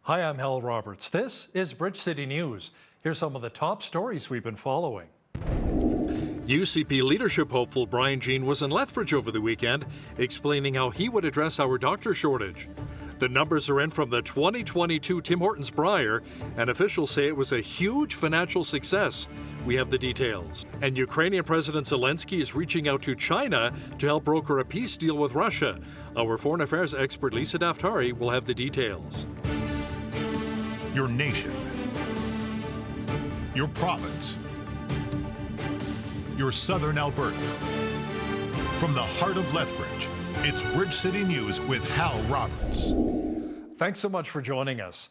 Hi, I'm Hal Roberts. This is Bridge City News. Here's some of the top stories we've been following. UCP leadership hopeful Brian Jean was in Lethbridge over the weekend, explaining how he would address our doctor shortage. The numbers are in from the 2022 Tim Hortons Brier, and officials say it was a huge financial success. We have the details. And Ukrainian President Zelensky is reaching out to China to help broker a peace deal with Russia. Our foreign affairs expert Lisa Daftari will have the details. Your nation, your province, your southern Alberta. From the heart of Lethbridge, it's Bridge City News with Hal Roberts. Thanks so much for joining us.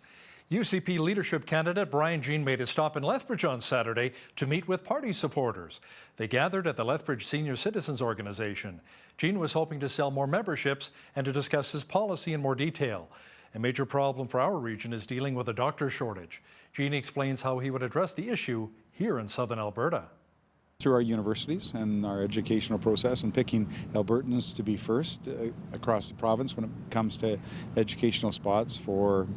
UCP leadership candidate Brian Jean made a stop in Lethbridge on Saturday to meet with party supporters. They gathered at the Lethbridge Senior Citizens Organization. Jean was hoping to sell more memberships and to discuss his policy in more detail. A major problem for our region is dealing with a doctor shortage. Jean explains how he would address the issue here in southern Alberta. Through our universities and our educational process and picking Albertans to be first across the province when it comes to educational spots for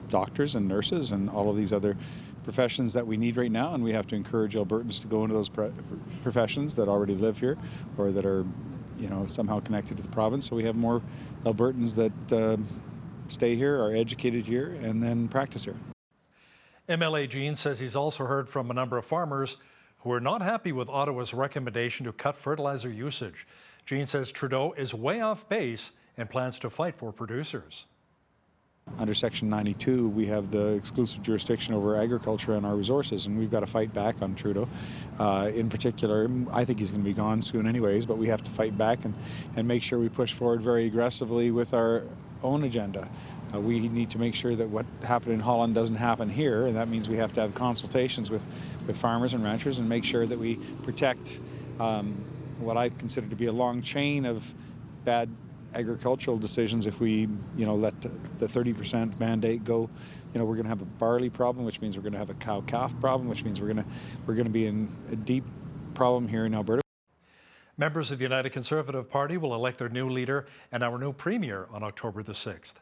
doctors and nurses and all of these other professions that we need right now, and we have to encourage Albertans to go into those professions that already live here or that are, somehow connected to the province, so we have more Albertans that stay here, are educated here, and then practice here. MLA Jean says he's also heard from a number of farmers who are not happy with Ottawa's recommendation to cut fertilizer usage. Jean says Trudeau is way off base and plans to fight for producers. Under Section 92, we have the exclusive jurisdiction over agriculture and our resources, and we've got to fight back on Trudeau. In particular, I think he's going to be gone soon anyways, but we have to fight back and make sure we push forward very aggressively with our own agenda. We need to make sure that what happened in Holland doesn't happen here, and that means we have to have consultations with farmers and ranchers and make sure that we protect what I consider to be a long chain of bad agricultural decisions. If we let the 30% mandate go, we're going to have a barley problem, which means we're going to have a cow-calf problem, which means we're going to be in a deep problem here in Alberta. Members of the United Conservative Party will elect their new leader and our new premier on October the 6th.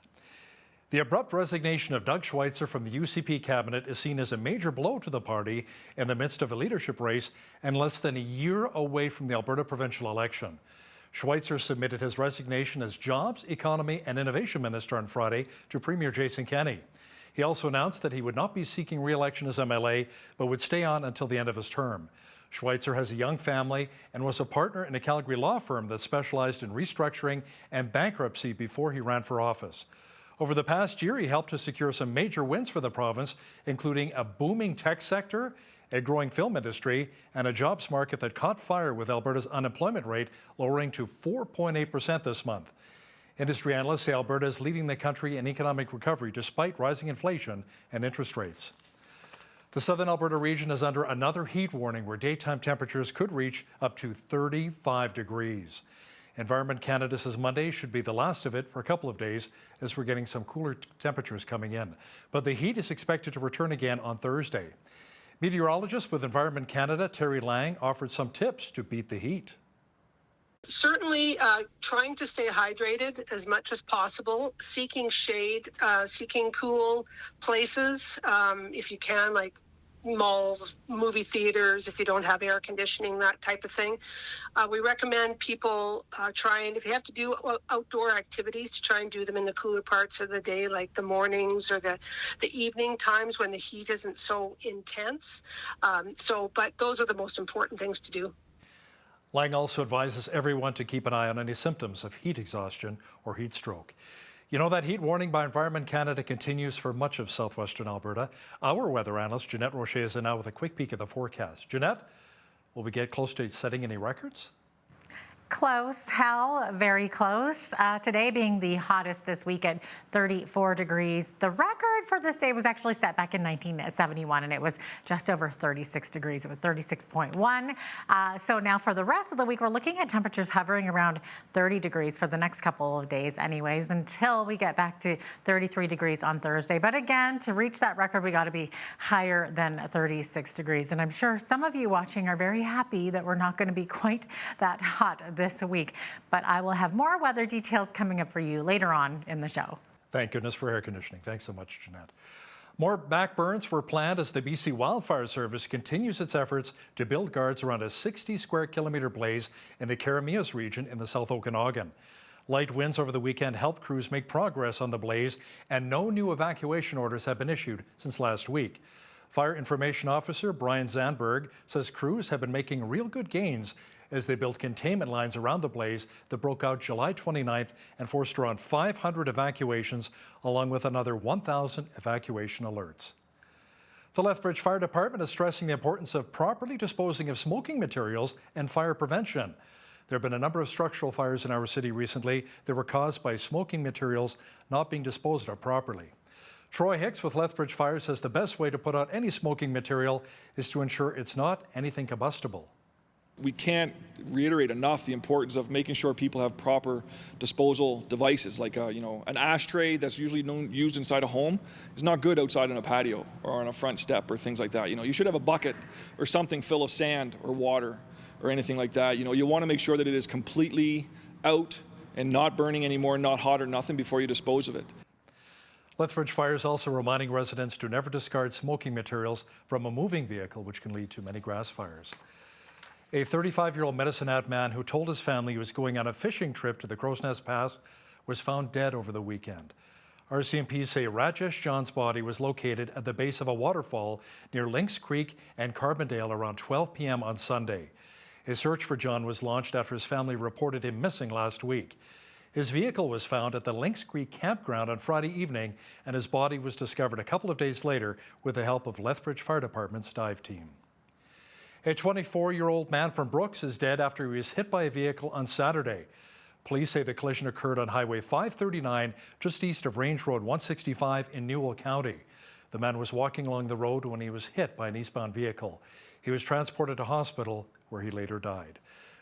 The abrupt resignation of Doug Schweitzer from the UCP cabinet is seen as a major blow to the party in the midst of a leadership race and less than a year away from the Alberta provincial election. Schweitzer submitted his resignation as Jobs, Economy and Innovation Minister on Friday to Premier Jason Kenney. He also announced that he would not be seeking re-election as MLA, but would stay on until the end of his term. Schweitzer has a young family and was a partner in a Calgary law firm that specialized in restructuring and bankruptcy before he ran for office. Over the past year, he helped to secure some major wins for the province, including a booming tech sector, a growing film industry, and a jobs market that caught fire with Alberta's unemployment rate lowering to 4.8% this month. Industry analysts say Alberta is leading the country in economic recovery despite rising inflation and interest rates. The southern Alberta region is under another heat warning where daytime temperatures could reach up to 35 degrees. Environment Canada says Monday should be the last of it for a couple of days as we're getting some cooler temperatures coming in. But the heat is expected to return again on Thursday. Meteorologist with Environment Canada, Terry Lang, offered some tips to beat the heat. Certainly trying to stay hydrated as much as possible, seeking shade, seeking cool places if you can, like malls, movie theaters, if you don't have air conditioning, that type of thing. We recommend people trying, if you have to do outdoor activities, to try and do them in the cooler parts of the day, like the mornings or the evening times when the heat isn't so intense. But those are the most important things to do. Lang also advises everyone to keep an eye on any symptoms of heat exhaustion or heat stroke. You know, that heat warning by Environment Canada continues for much of southwestern Alberta. Our weather analyst, Jeanette Rocher, is in now with a quick peek at the forecast. Jeanette, will we get close to setting any records? Close, Hal, very close. Today being the hottest this week at 34 degrees. The record for this day was actually set back in 1971, and it was just over 36 degrees. It was 36.1. So now for the rest of the week, we're looking at temperatures hovering around 30 degrees for the next couple of days anyways, until we get back to 33 degrees on Thursday. But again, to reach that record, we got to be higher than 36 degrees. And I'm sure some of you watching are very happy that we're not going to be quite that hot this week, but I will have more weather details coming up for you later on in the show. Thank goodness for air conditioning. Thanks so much, Jeanette. More backburns were planned as the BC Wildfire Service continues its efforts to build guards around a 60 square kilometre blaze in the Karamias region in the South Okanagan. Light winds over the weekend helped crews make progress on the blaze, and no new evacuation orders have been issued since last week. Fire Information Officer Brian Zandberg says crews have been making real good gains as they built containment lines around the blaze that broke out July 29th and forced around 500 evacuations, along with another 1,000 evacuation alerts. The Lethbridge Fire Department is stressing the importance of properly disposing of smoking materials and fire prevention. There have been a number of structural fires in our city recently that were caused by smoking materials not being disposed of properly. Troy Hicks with Lethbridge Fire says the best way to put out any smoking material is to ensure it's not anything combustible. We can't reiterate enough the importance of making sure people have proper disposal devices, like an ashtray that's usually used inside a home is not good outside on a patio or on a front step or things like that. You should have a bucket or something full of sand or water or anything like that. You want to make sure that it is completely out and not burning anymore, not hot or nothing before you dispose of it. Lethbridge Fire is also reminding residents to never discard smoking materials from a moving vehicle, which can lead to many grass fires. A 35-year-old Medicine Hat man who told his family he was going on a fishing trip to the Crow's Nest Pass was found dead over the weekend. RCMPs say Rajesh John's body was located at the base of a waterfall near Lynx Creek and Carbondale around 12 p.m. on Sunday. A search for John was launched after his family reported him missing last week. His vehicle was found at the Lynx Creek campground on Friday evening, and his body was discovered a couple of days later with the help of Lethbridge Fire Department's dive team. A 24-year-old man from Brooks is dead after he was hit by a vehicle on Saturday. Police say the collision occurred on Highway 539 just east of Range Road 165 in Newell County. The man was walking along the road when he was hit by an eastbound vehicle. He was transported to hospital where he later died.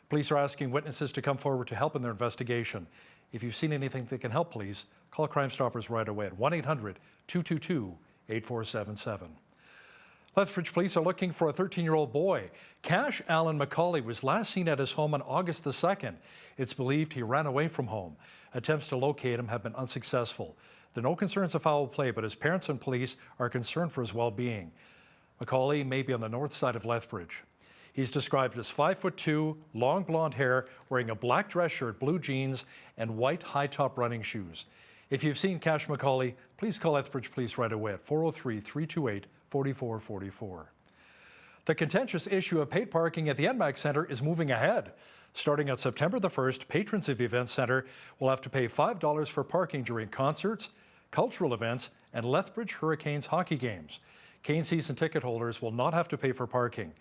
Police are asking witnesses to come forward to help in their investigation. If you've seen anything that can help police, call Crime Stoppers right away at 1-800-222-8477. Lethbridge police are looking for a 13-year-old boy. Cash Allen McCauley was last seen at his home on August the 2nd. It's believed he ran away from home. Attempts to locate him have been unsuccessful. There are no concerns of foul play, but his parents and police are concerned for his well-being. McCauley may be on the north side of Lethbridge. He's described as 5'2", long blonde hair, wearing a black dress shirt, blue jeans, and white high-top running shoes. If you've seen Cash McCauley, please call Lethbridge Police right away at 403-328-4444. The contentious issue of paid parking at the NMAX Centre is moving ahead. Starting on September the 1st, patrons of the event centre will have to pay $5 for parking during concerts, cultural events, and Lethbridge Hurricanes hockey games. Cane season ticket holders will not have to pay for parking.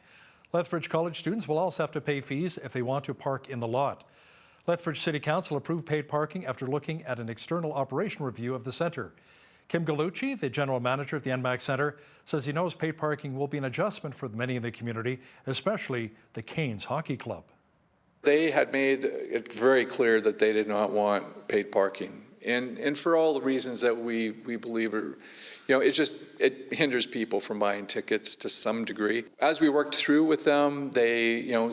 Lethbridge College students will also have to pay fees if they want to park in the lot. Lethbridge City Council approved paid parking after looking at an external operation review of the centre. Kim Gallucci, the general manager at the NMAX Centre, says he knows paid parking will be an adjustment for many in the community, especially the Canes Hockey Club. They had made it very clear that they did not want paid parking. And for all the reasons that we believe are, it hinders people from buying tickets to some degree. As we worked through with them,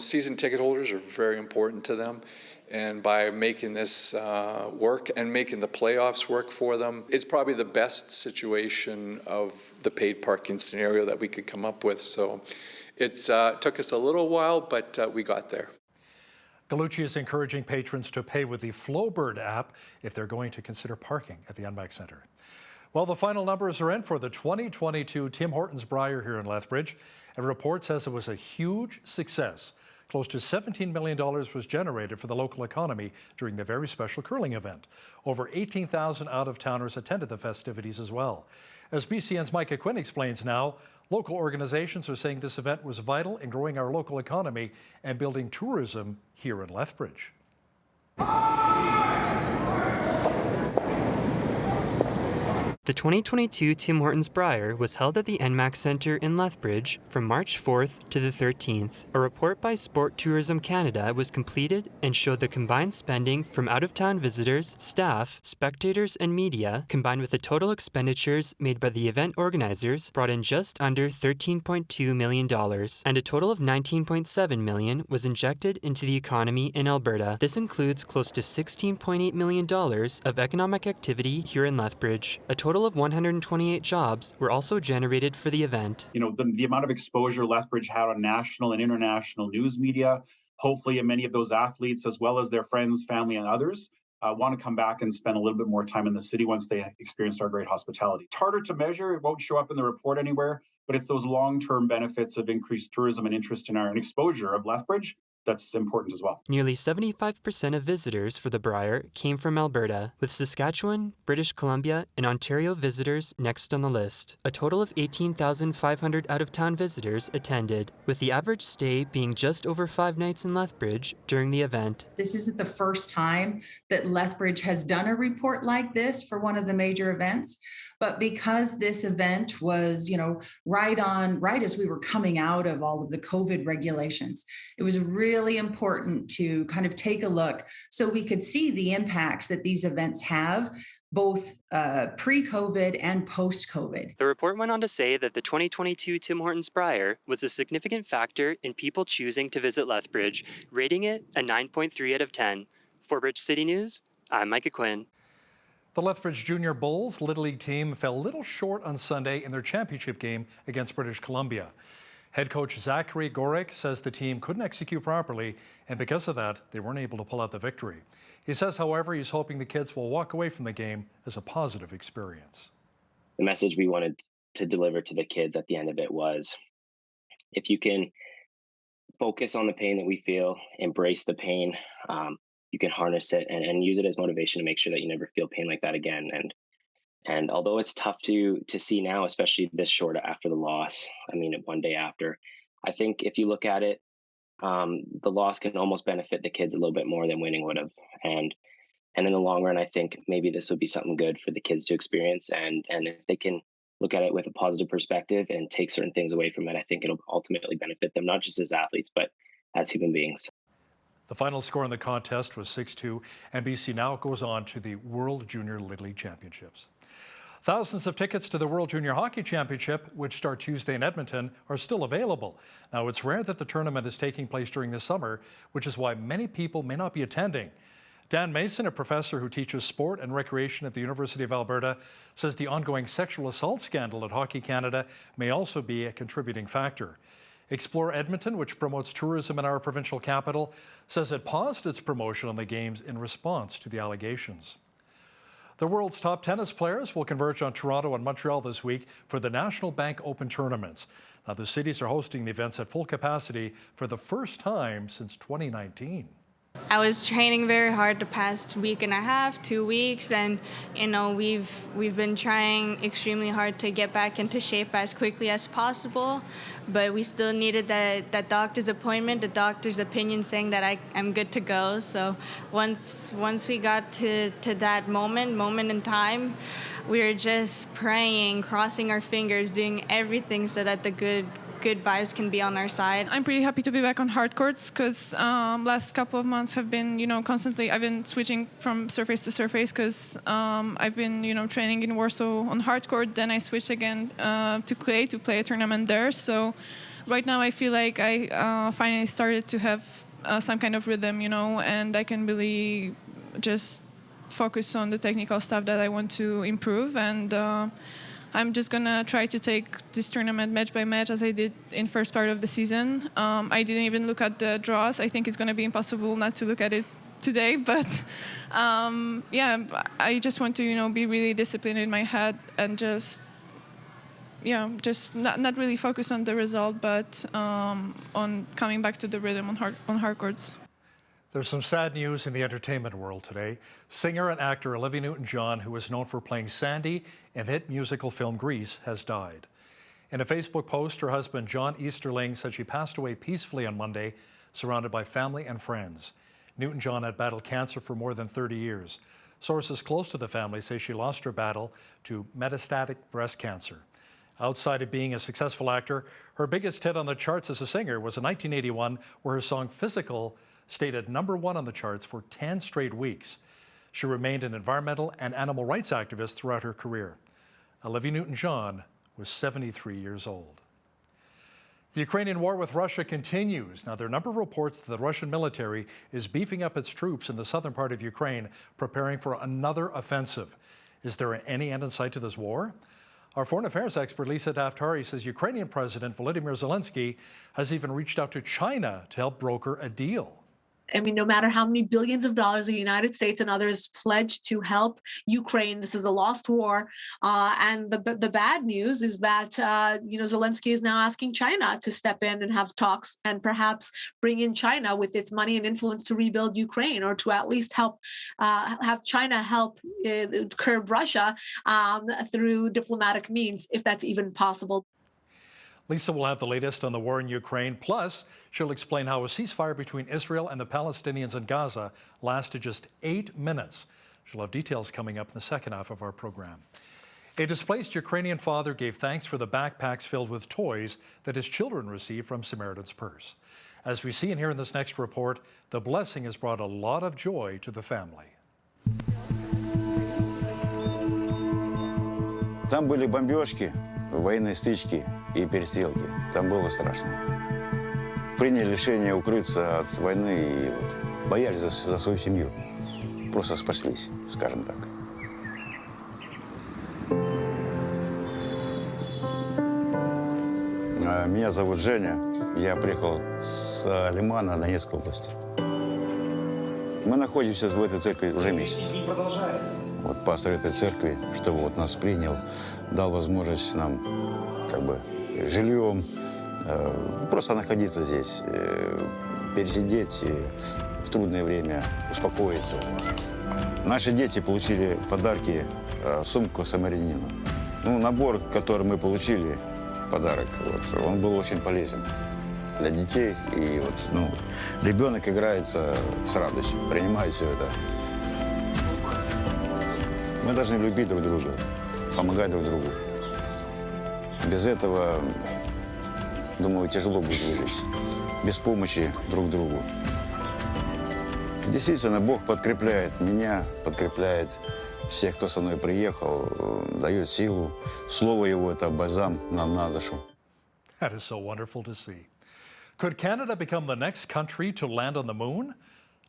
season ticket holders are very important to them. And by making this work and making the playoffs work for them, it's probably the best situation of the paid parking scenario that we could come up with. So it took us a little while, but we got there. Gallucci is encouraging patrons to pay with the Flowbird app if they're going to consider parking at the NMAX Centre. Well, the final numbers are in for the 2022 Tim Hortons Brier here in Lethbridge. A report says it was a huge success. Close to $17 million was generated for the local economy during the very special curling event. Over 18,000 out-of-towners attended the festivities as well. As BCN's Micah Quinn explains now, local organizations are saying this event was vital in growing our local economy and building tourism here in Lethbridge. The 2022 Tim Hortons Brier was held at the NMAX Centre in Lethbridge from March 4th to the 13th. A report by Sport Tourism Canada was completed and showed the combined spending from out-of-town visitors, staff, spectators, and media, combined with the total expenditures made by the event organizers, brought in just under $13.2 million, and a total of $19.7 million was injected into the economy in Alberta. This includes close to $16.8 million of economic activity here in Lethbridge. A total of 128 jobs were also generated for the event. You know, the amount of exposure Lethbridge had on national and international news media, hopefully many of those athletes, as well as their friends, family, and others, want to come back and spend a little bit more time in the city once they experienced our great hospitality. It's harder to measure, it won't show up in the report anywhere, but it's those long-term benefits of increased tourism and interest in our exposure of Lethbridge that's important as well. Nearly 75% of visitors for the Brier came from Alberta, with Saskatchewan, British Columbia, and Ontario visitors next on the list. A total of 18,500 out-of-town visitors attended, with the average stay being just over 5 nights in Lethbridge during the event. This isn't the first time that Lethbridge has done a report like this for one of the major events, but because this event was, right as we were coming out of all of the COVID regulations, it was really important to kind of take a look so we could see the impacts that these events have, both pre-COVID and post-COVID. The report went on to say that the 2022 Tim Hortons Brier was a significant factor in people choosing to visit Lethbridge, rating it a 9.3 out of 10. For Bridge City News, I'm Micah Quinn. The Lethbridge Junior Bulls Little League team fell a little short on Sunday in their championship game against British Columbia. Head coach Zachary Gorek says the team couldn't execute properly, and because of that, they weren't able to pull out the victory. He says, however, he's hoping the kids will walk away from the game as a positive experience. The message we wanted to deliver to the kids at the end of it was, if you can focus on the pain that we feel, embrace the pain, you can harness it and use it as motivation to make sure that you never feel pain like that again. And although it's tough to see now, especially this short after the loss, one day after, I think if you look at it, the loss can almost benefit the kids a little bit more than winning would have. And in the long run, I think maybe this would be something good for the kids to experience. And if they can look at it with a positive perspective and take certain things away from it, I think it'll ultimately benefit them, not just as athletes, but as human beings. The final score in the contest was 6-2, and BC now goes on to the World Junior Little League Championships. Thousands of tickets to the World Junior Hockey Championship, which start Tuesday in Edmonton, are still available. Now, it's rare that the tournament is taking place during the summer, which is why many people may not be attending. Dan Mason, a professor who teaches sport and recreation at the University of Alberta, says the ongoing sexual assault scandal at Hockey Canada may also be a contributing factor. Explore Edmonton, which promotes tourism in our provincial capital, says it paused its promotion on the games in response to the allegations. The world's top tennis players will converge on Toronto and Montreal this week for the National Bank Open tournaments. Now, the cities are hosting the events at full capacity for the first time since 2019. I was training very hard the past week and a half, 2 weeks, and we've been trying extremely hard to get back into shape as quickly as possible, but we still needed that doctor's appointment, the doctor's opinion saying that I'm good to go. So once we got to that moment in time, we were just praying, crossing our fingers, doing everything so that the good vibes can be on our side. I'm pretty happy to be back on hard courts because last couple of months have been, constantly, I've been switching from surface to surface because I've been, training in Warsaw on hard court. Then I switched again to clay to play a tournament there. So right now I feel like I finally started to have some kind of rhythm, and I can really just focus on the technical stuff that I want to improve. And I'm just going to try to take this tournament match by match as I did in first part of the season. I didn't even look at the draws. I think it's going to be impossible not to look at it today. But I just want to, be really disciplined in my head and just not really focus on the result, but on coming back to the rhythm on hard courts. There's some sad news in the entertainment world today. Singer and actor Olivia NewtonJohn, who is known for playing Sandy in the hit musical film Grease, has died. In a Facebook post, her husband John Easterling said she passed away peacefully on Monday, surrounded by family and friends. NewtonJohn had battled cancer for more than 30 years. Sources close to the family say she lost her battle to metastatic breast cancer. Outside of being a successful actor, her biggest hit on the charts as a singer was in 1981, where her song Physical stayed at #1 on the charts for 10 straight weeks. She remained an environmental and animal rights activist throughout her career. Olivia NewtonJohn was 73 years old. The Ukrainian war with Russia continues. Now, there are a number of reports that the Russian military is beefing up its troops in the southern part of Ukraine, preparing for another offensive. Is there any end in sight to this war? Our foreign affairs expert, Lisa Daftari, says Ukrainian President Volodymyr Zelensky has even reached out to China to help broker a deal. I mean, no matter how many billions of dollars the United States and others pledged to help Ukraine, this is a lost war. And the bad news is that, Zelensky is now asking China to step in and have talks and perhaps bring in China with its money and influence to rebuild Ukraine, or to at least help have China help curb Russia through diplomatic means, if that's even possible. Lisa will have the latest on the war in Ukraine. Plus, she'll explain how a ceasefire between Israel and the Palestinians in Gaza lasted just 8 minutes. She'll have details coming up in the second half of our program. A displaced Ukrainian father gave thanks for the backpacks filled with toys that his children received from Samaritan's Purse. As we see and hear in this next report, the blessing has brought a lot of joy to the family. Там были бомбежки, военные стычки и перестрелки. Там было страшно. Приняли решение укрыться от войны и боялись за свою семью. Просто спаслись, скажем так. Меня зовут Женя. Я приехал с Лимана, Донецкой области. Мы находимся в этой церкви уже месяц. И продолжается. Вот пастор этой церкви, чтобы нас принял, дал возможность нам жильем, просто находиться здесь, пересидеть в трудное время, успокоиться. Наши дети получили подарки, сумку самарянина. Набор, который мы получили, подарок, он был очень полезен для детей. И ребенок играется с радостью, принимает все это. Мы должны любить друг друга, помогать друг другу. Без этого, думаю, тяжело будет выжить. Без помощи друг другу. Действительно, Бог подкрепляет меня, подкрепляет всех, кто со мной приехал, дает силу. Слово Его – это бальзам нам на душу. That is so wonderful to see. Could Canada become the next country to land on the moon?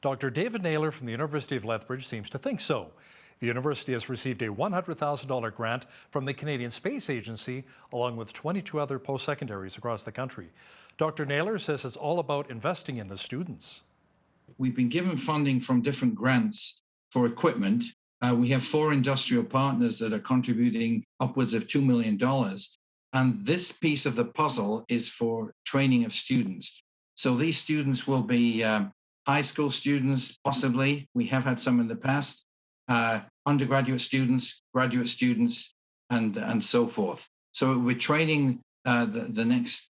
Dr. David Naylor from the University of Lethbridge seems to think so. The university has received a $100,000 grant from the Canadian Space Agency, along with 22 other post-secondaries across the country. Dr. Naylor says it's all about investing in the students. We've been given funding from different grants for equipment. We have 4 industrial partners that are contributing upwards of $2 million. And this piece of the puzzle is for training of students. So these students will be high school students, possibly. We have had some in the past. Undergraduate students, graduate students, and so forth. So we're training the next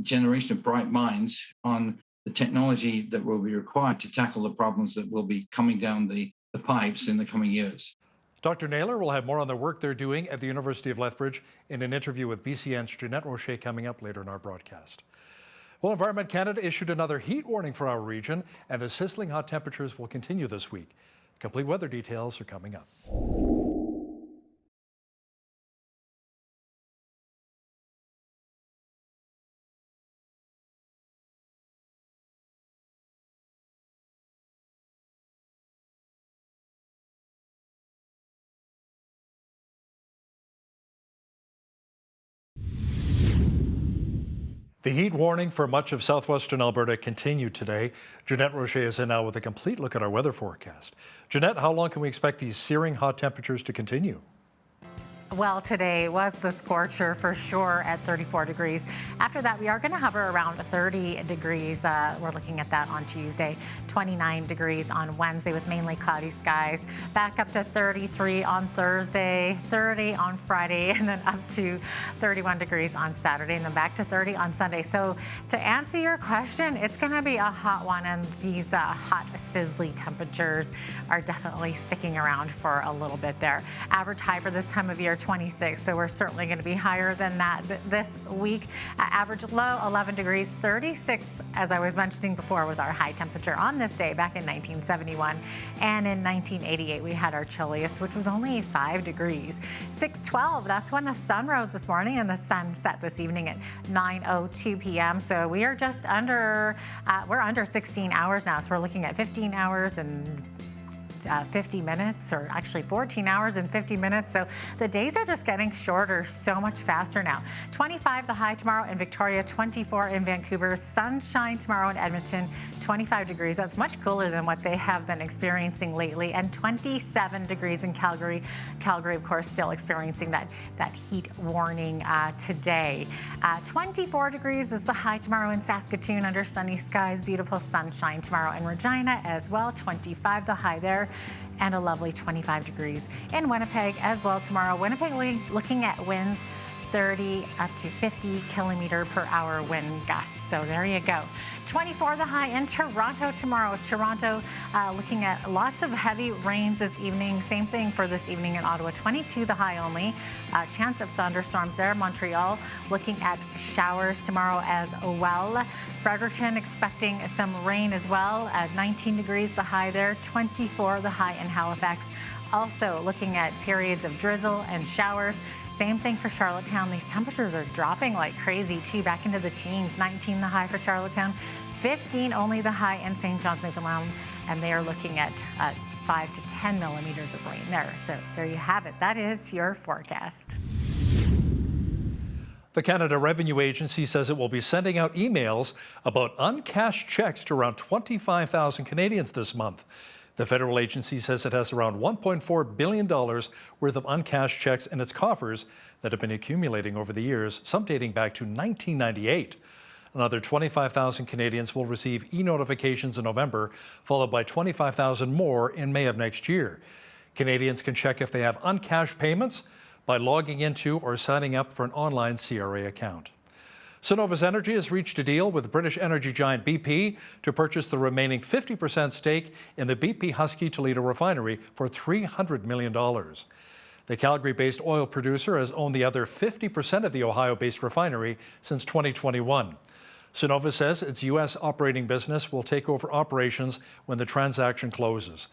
generation of bright minds on the technology that will be required to tackle the problems that will be coming down the pipes in the coming years. Dr. Naylor will have more on the work they're doing at the University of Lethbridge in an interview with BCN's Jeanette Rocher coming up later in our broadcast. Well, Environment Canada issued another heat warning for our region, and the sizzling hot temperatures will continue this week. Complete weather details are coming up. The heat warning for much of southwestern Alberta continued today. Jeanette Rocher is in now with a complete look at our weather forecast. Jeanette, how long can we expect these searing hot temperatures to continue? Well, today was the scorcher for sure at 34 degrees. After that, we are going to hover around 30 degrees. We're looking at that on Tuesday, 29 degrees on Wednesday with mainly cloudy skies. Back up to 33 on Thursday, 30 on Friday, and then up to 31 degrees on Saturday, and then back to 30 on Sunday. So to answer your question, it's going to be a hot one, and these hot, sizzly temperatures are definitely sticking around for a little bit there. Average high for this time of year, 26, so we're certainly going to be higher than that this week. Average low, 11 degrees. 36, as I was mentioning before, was our high temperature on this day back in 1971. And in 1988, we had our chilliest, which was only 5 degrees. 6:12, that's when the sun rose this morning, and the sun set this evening at 9:02 p.m. So we are just under, we're under 16 hours now. So we're looking at 15 hours and 50 minutes, or actually 14 hours and 50 minutes. So the days are just getting shorter so much faster now. 25 the high tomorrow in Victoria, 24 in Vancouver, sunshine tomorrow in Edmonton, 25 degrees. That's much cooler than what they have been experiencing lately, and 27 degrees in Calgary. Calgary, of course, still experiencing that heat warning today. 24 degrees is the high tomorrow in Saskatoon under sunny skies. Beautiful sunshine tomorrow in Regina as well. 25 the high there, and a lovely 25 degrees in Winnipeg as well tomorrow. Winnipeg looking at winds 30 up to 50 kilometer per hour wind gusts. So there you go. 24 the high in Toronto tomorrow. Toronto looking at lots of heavy rains this evening. Same thing for this evening in Ottawa. 22 the high only. Chance of thunderstorms there. Montreal looking at showers tomorrow as well. Fredericton expecting some rain as well at 19 degrees the high there. 24 the high in Halifax. Also looking at periods of drizzle and showers. Same thing for Charlottetown. These temperatures are dropping like crazy too, back into the teens. 19 the high for Charlottetown, 15 only the high in St. John's, Newfoundland, and they are looking at 5 to 10 millimeters of rain there. So there you have it. That is your forecast. The Canada Revenue Agency says it will be sending out emails about uncashed checks to around 25,000 Canadians this month. The federal agency says it has around $1.4 billion worth of uncashed checks in its coffers that have been accumulating over the years, some dating back to 1998. Another 25,000 Canadians will receive e-notifications in November, followed by 25,000 more in May of next year. Canadians can check if they have uncashed payments by logging into or signing up for an online CRA account. Sonova Energy has reached a deal with British energy giant BP to purchase the remaining 50% stake in the BP Husky Toledo refinery for $300 million. The Calgary-based oil producer has owned the other 50% of the Ohio-based refinery since 2021. Sonova says its U.S. operating business will take over operations when the transaction closes.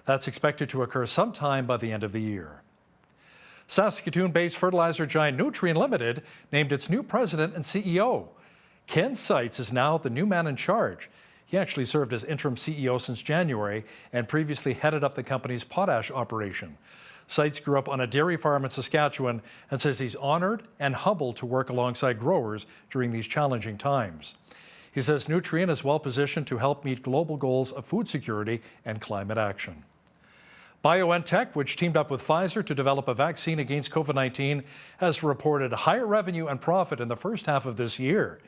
That's expected to occur sometime by the end of the year. Saskatoon-based fertilizer giant Nutrien Limited named its new president and CEO. Ken Seitz is now the new man in charge. He actually served as interim CEO since January and previously headed up the company's potash operation. Seitz grew up on a dairy farm in Saskatchewan and says he's honored and humbled to work alongside growers during these challenging times. He says Nutrien is well positioned to help meet global goals of food security and climate action. BioNTech, which teamed up with Pfizer to develop a vaccine against COVID-19, has reported higher revenue and profit in the first half of this year.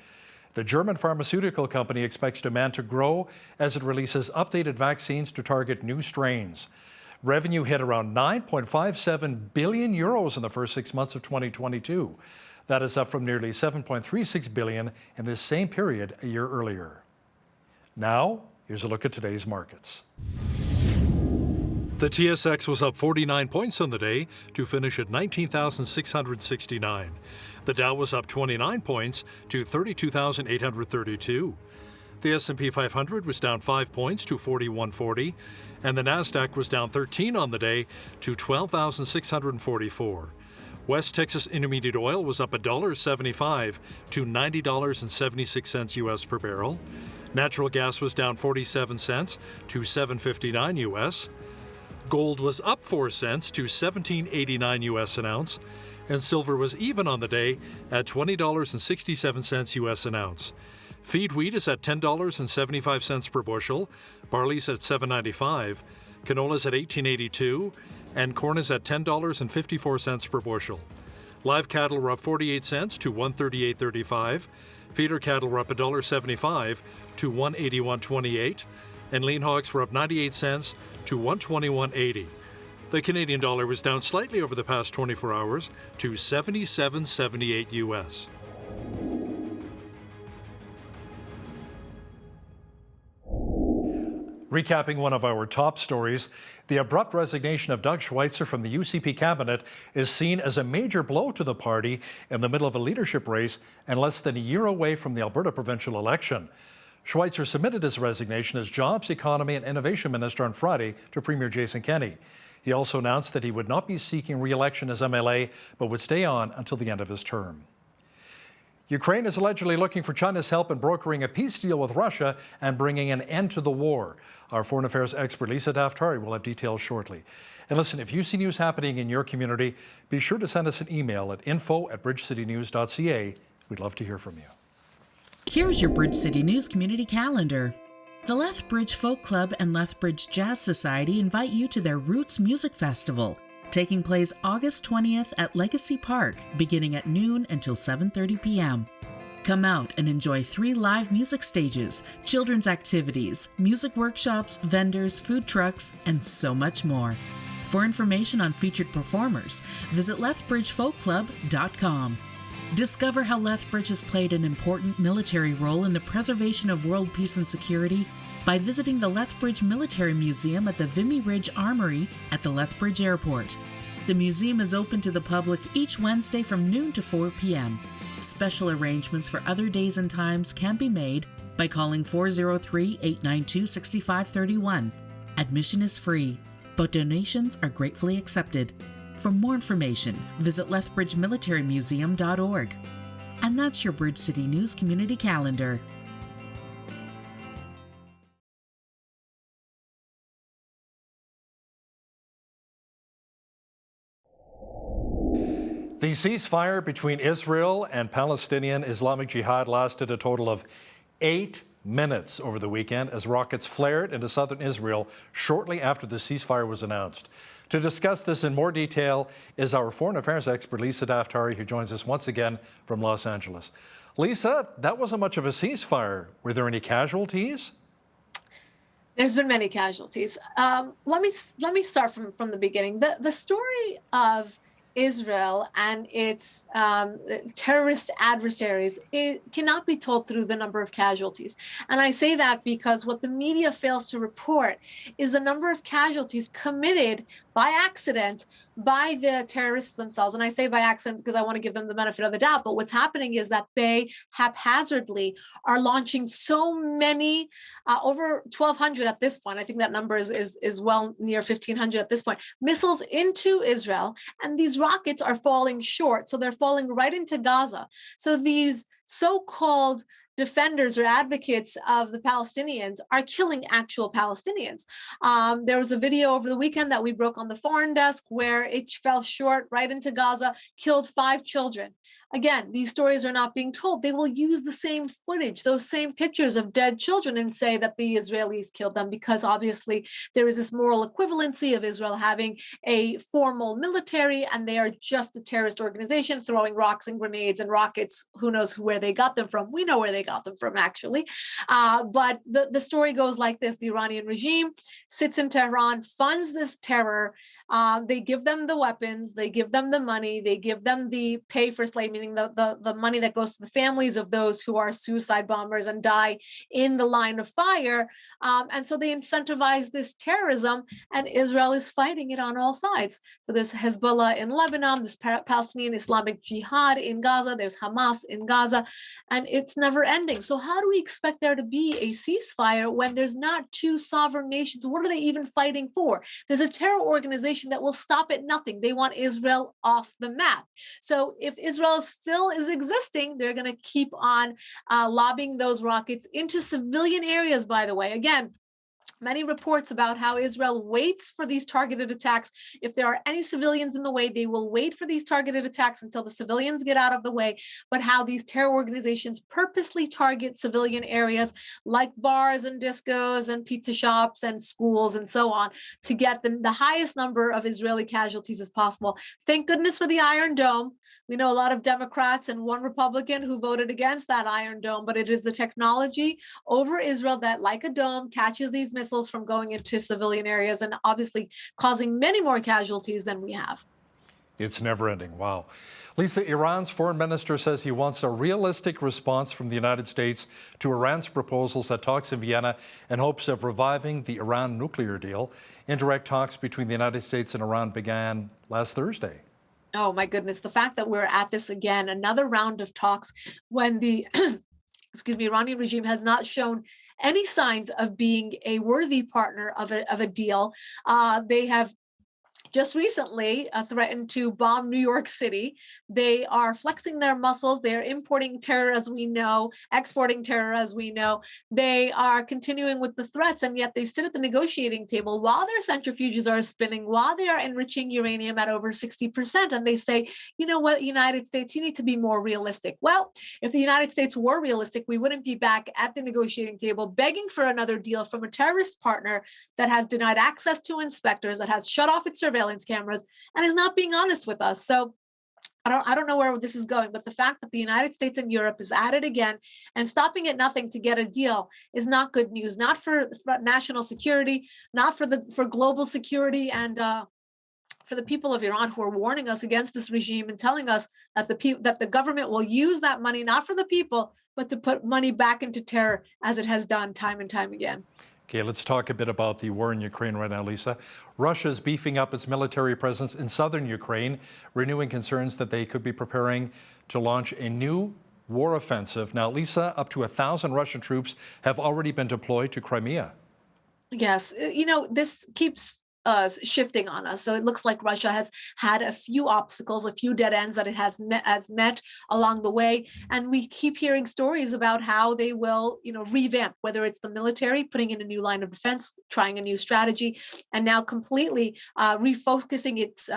The German pharmaceutical company expects demand to grow as it releases updated vaccines to target new strains. Revenue hit around 9.57 billion euros in the first 6 months of 2022. That is up from nearly 7.36 billion in this same period a year earlier. Now, here's a look at today's markets. The TSX was up 49 points on the day to finish at 19,669. The Dow was up 29 points to 32,832. The S&P 500 was down 5 points to 4140, and the Nasdaq was down 13 on the day to 12,644. West Texas Intermediate Oil was up $1.75 to $90.76 U.S. per barrel. Natural gas was down 47 cents to $7.59 U.S. Gold was up 4 cents to $17.89 U.S. an ounce, and silver was even on the day at $20.67 U.S. an ounce. Feed wheat is at $10.75 per bushel, barley's at $7.95, canola's at $18.82, and corn is at $10.54 per bushel. Live cattle were up 48 cents to $138.35. Feeder cattle were up $1.75 to $181.28, and lean hogs were up 98 cents to $121.80. The Canadian dollar was down slightly over the past 24 hours to 77.78 US. Recapping one of our top stories, the abrupt resignation of Doug Schweitzer from the UCP cabinet is seen as a major blow to the party in the middle of a leadership race and less than a year away from the Alberta provincial election. Schweitzer submitted his resignation as Jobs, Economy and Innovation Minister on Friday to Premier Jason Kenney. He also announced that he would not be seeking re-election as MLA, but would stay on until the end of his term. Ukraine is allegedly looking for China's help in brokering a peace deal with Russia and bringing an end to the war. Our foreign affairs expert Lisa Daftari will have details shortly. And listen, if you see news happening in your community, be sure to send us an email at info@bridgecitynews.ca. We'd love to hear from you. Here's your Bridge City News community calendar. The Lethbridge Folk Club and Lethbridge Jazz Society invite you to their Roots Music Festival, taking place August 20th at Legacy Park, beginning at noon until 7:30 p.m. Come out and enjoy 3 live music stages, children's activities, music workshops, vendors, food trucks, and so much more. For information on featured performers, visit lethbridgefolkclub.com. Discover how Lethbridge has played an important military role in the preservation of world peace and security by visiting the Lethbridge Military Museum at the Vimy Ridge Armory at the Lethbridge Airport. The museum is open to the public each Wednesday from noon to 4 p.m. Special arrangements for other days and times can be made by calling 403-892-6531. Admission is free, but donations are gratefully accepted. For more information, visit lethbridgemilitarymuseum.org. And that's your Bridge City News community calendar. The ceasefire between Israel and Palestinian Islamic Jihad lasted a total of 8 minutes over the weekend as rockets flared into southern Israel shortly after the ceasefire was announced. To discuss this in more detail is our foreign affairs expert, Lisa Daftari, who joins us once again from Los Angeles. Lisa, that wasn't much of a ceasefire. Were there any casualties? There's been many casualties. Let me start from the beginning. The story of Israel and its terrorist adversaries, it cannot be told through the number of casualties. And I say that because what the media fails to report is the number of casualties committed by accident by the terrorists themselves. And I say by accident because I want to give them the benefit of the doubt. But what's happening is that they haphazardly are launching so many, over 1,200 at this point. I think that number is well near 1,500 at this point, missiles into Israel. And these rockets are falling short. So they're falling right into Gaza. So these so-called defenders or advocates of the Palestinians are killing actual Palestinians. There was a video over the weekend that we broke on the foreign desk where it fell short right into Gaza, killed 5 children. Again, these stories are not being told. They will use the same footage, those same pictures of dead children and say that the Israelis killed them because obviously there is this moral equivalency of Israel having a formal military and they are just a terrorist organization throwing rocks and grenades and rockets. Who knows where they got them from? We know where they got them from, actually. But the story goes like this. The Iranian regime sits in Tehran, funds this terror. They give them the weapons, they give them the money, they give them the pay for slave, meaning the money that goes to the families of those who are suicide bombers and die in the line of fire. And so they incentivize this terrorism, and Israel is fighting it on all sides. So there's Hezbollah in Lebanon, there's Palestinian Islamic Jihad in Gaza, there's Hamas in Gaza, and it's never ending. So how do we expect there to be a ceasefire when there's not 2 sovereign nations? What are they even fighting for? There's a terror organization that will stop at nothing. They want Israel off the map. So if Israel still is existing, they're going to keep on lobbing those rockets into civilian areas, by the way. Again, many reports about how Israel waits for these targeted attacks. If there are any civilians in the way, they will wait for these targeted attacks until the civilians get out of the way, but how these terror organizations purposely target civilian areas like bars and discos and pizza shops and schools and so on to get the highest number of Israeli casualties as possible. Thank goodness for the Iron Dome. We know a lot of Democrats and one Republican who voted against that Iron Dome, but it is the technology over Israel that, like a dome, catches these missiles from going into civilian areas and obviously causing many more casualties than we have. It's never ending. Wow. Lisa, Iran's foreign minister says he wants a realistic response from the United States to Iran's proposals at talks in Vienna in hopes of reviving the Iran nuclear deal. Indirect talks between the United States and Iran began last Thursday. Oh, my goodness. The fact that we're at this again, another round of talks when the Iranian regime has not shown any signs of being a worthy partner of a deal. They have just recently threatened to bomb New York City. They are flexing their muscles. They are importing terror, as we know, exporting terror, as we know. They are continuing with the threats, and yet they sit at the negotiating table while their centrifuges are spinning, while they are enriching uranium at over 60%. And they say, you know what, United States, you need to be more realistic. Well, if the United States were realistic, we wouldn't be back at the negotiating table begging for another deal from a terrorist partner that has denied access to inspectors, that has shut off its surveillance cameras, and is not being honest with us. So I don't know where this is going, but the fact that the United States and Europe is at it again and stopping at nothing to get a deal is not good news, not for national security, not for global security, and for the people of Iran who are warning us against this regime and telling us that the government will use that money not for the people, but to put money back into terror, as it has done time and time again. Okay, let's talk a bit about the war in Ukraine right now, Lisa. Russia is beefing up its military presence in southern Ukraine, renewing concerns that they could be preparing to launch a new war offensive. Now, Lisa, up to 1,000 Russian troops have already been deployed to Crimea. Yes, this keeps shifting on us. So it looks like Russia has had a few obstacles, a few dead ends that it has met along the way. And we keep hearing stories about how they will, revamp, whether it's the military, putting in a new line of defense, trying a new strategy, and now completely refocusing its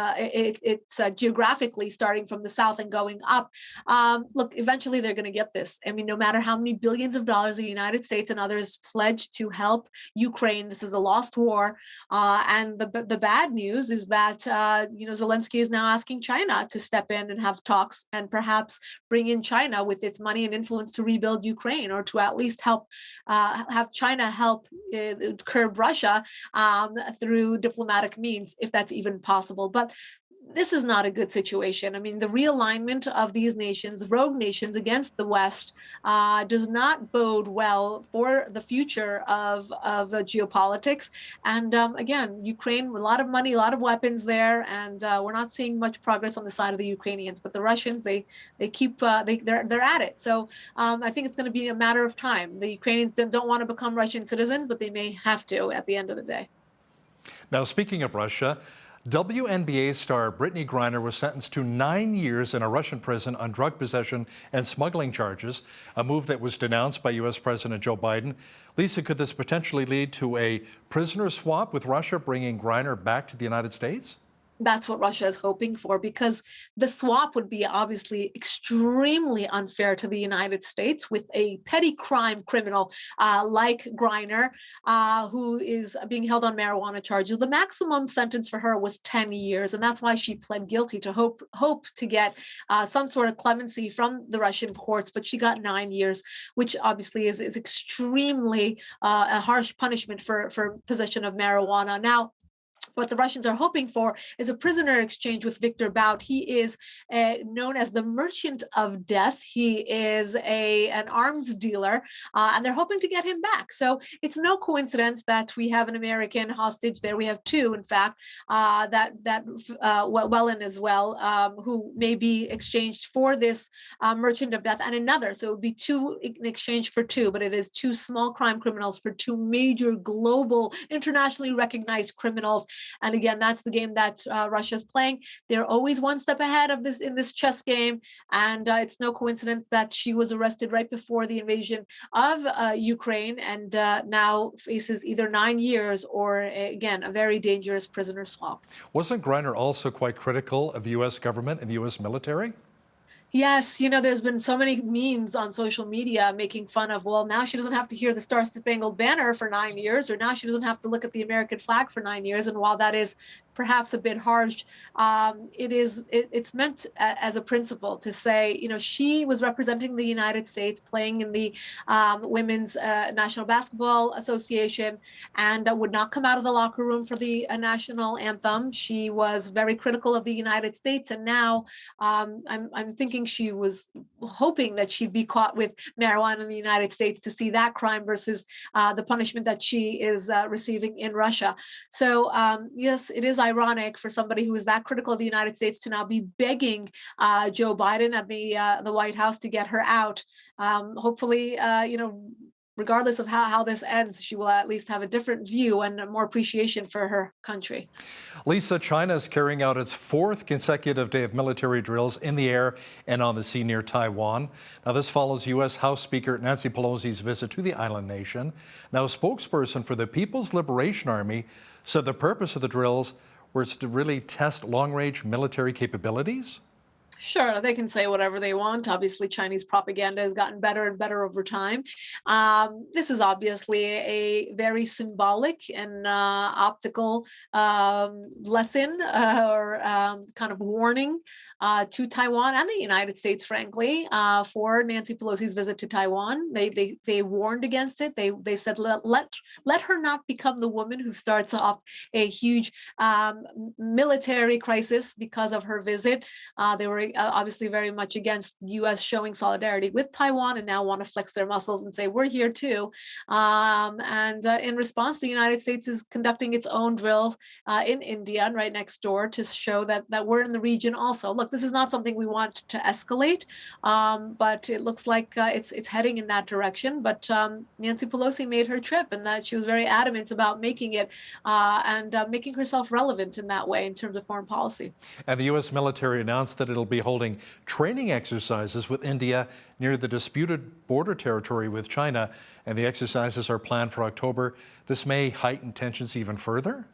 geographically, starting from the south and going up. Look, eventually they're going to get this. I mean, no matter how many billions of dollars the United States and others pledge to help Ukraine, this is a lost war. And the bad news is that Zelensky is now asking China to step in and have talks and perhaps bring in China with its money and influence to rebuild Ukraine, or to at least help have China help curb Russia through diplomatic means, if that's even possible. But this is not a good situation. I mean, the realignment of these nations, rogue nations, against the West does not bode well for the future of geopolitics. And again, Ukraine, a lot of money, a lot of weapons there, and we're not seeing much progress on the side of the Ukrainians. But the Russians, they're at it. So I think it's going to be a matter of time. The Ukrainians don't want to become Russian citizens, but they may have to at the end of the day. Now, speaking of Russia, WNBA star Brittney Griner was sentenced to 9 years in a Russian prison on drug possession and smuggling charges, a move that was denounced by U.S. President Joe Biden. Lisa, could this potentially lead to a prisoner swap with Russia, bringing Griner back to the United States? That's what Russia is hoping for, because the swap would be obviously extremely unfair to the United States with a petty crime criminal like Griner, who is being held on marijuana charges. The maximum sentence for her was 10 years, and that's why she pled guilty to hope to get some sort of clemency from the Russian courts, but she got 9 years, which obviously is extremely a harsh punishment for possession of marijuana. Now, what the Russians are hoping for is a prisoner exchange with Victor Bout. He is known as the Merchant of Death. He is an arms dealer, and they're hoping to get him back. So it's no coincidence that we have an American hostage there. We have two, in fact, Wellen as well, who may be exchanged for this Merchant of Death, and another. So it would be two in exchange for two, but it is two small crime criminals for two major global, internationally recognized criminals. And again, that's the game that Russia's playing. They're always one step ahead of this in this chess game. And it's no coincidence that she was arrested right before the invasion of Ukraine and now faces either 9 years or, again, a very dangerous prisoner swap. Wasn't Griner also quite critical of the U.S. government and the U.S. military? Yes, there's been so many memes on social media making fun of, well, now she doesn't have to hear the Star-Spangled Banner for 9 years, or now she doesn't have to look at the American flag for 9 years. And while that is perhaps a bit harsh, it's meant as a principle to say, she was representing the United States, playing in the Women's National Basketball Association, and would not come out of the locker room for the national anthem. She was very critical of the United States, and now I'm thinking she was hoping that she'd be caught with marijuana in the United States to see that crime versus the punishment that she is receiving in Russia. So yes, it is ironic for somebody who is that critical of the United States to now be begging Joe Biden at the White House to get her out. Hopefully, regardless of how this ends, she will at least have a different view and more appreciation for her country. Lisa, China is carrying out its 4th consecutive day of military drills in the air and on the sea near Taiwan. Now, this follows U.S. House Speaker Nancy Pelosi's visit to the island nation. Now, a spokesperson for the People's Liberation Army said the purpose of the drills was to really test long-range military capabilities. Sure, they can say whatever they want. Obviously, Chinese propaganda has gotten better and better over time. This is obviously a very symbolic and optical lesson or kind of warning to Taiwan and the United States, frankly, for Nancy Pelosi's visit to Taiwan. They warned against it. They said, let her not become the woman who starts off a huge military crisis because of her visit. They were obviously very much against the U.S. showing solidarity with Taiwan and now want to flex their muscles and say, we're here too. In response, the United States is conducting its own drills in India, right next door, to show that we're in the region also. Look, this is not something we want to escalate, but it looks like it's heading in that direction. But Nancy Pelosi made her trip, and that she was very adamant about making it and making herself relevant in that way in terms of foreign policy. And the U.S. military announced that it'll be holding training exercises with India near the disputed border territory with China, and the exercises are planned for October. This may heighten tensions even further.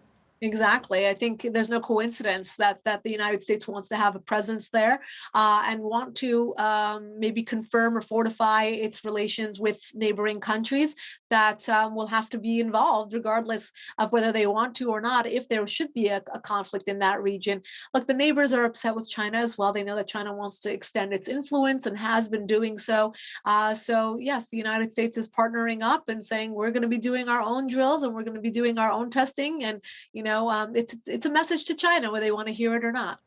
Exactly. I think there's no coincidence that the United States wants to have a presence there and want to maybe confirm or fortify its relations with neighboring countries that will have to be involved regardless of whether they want to or not, if there should be a conflict in that region. Look, the neighbors are upset with China as well. They know that China wants to extend its influence and has been doing so. So yes, the United States is partnering up and saying we're going to be doing our own drills and we're going to be doing our own testing, and it's a message to China whether they want to hear it or not.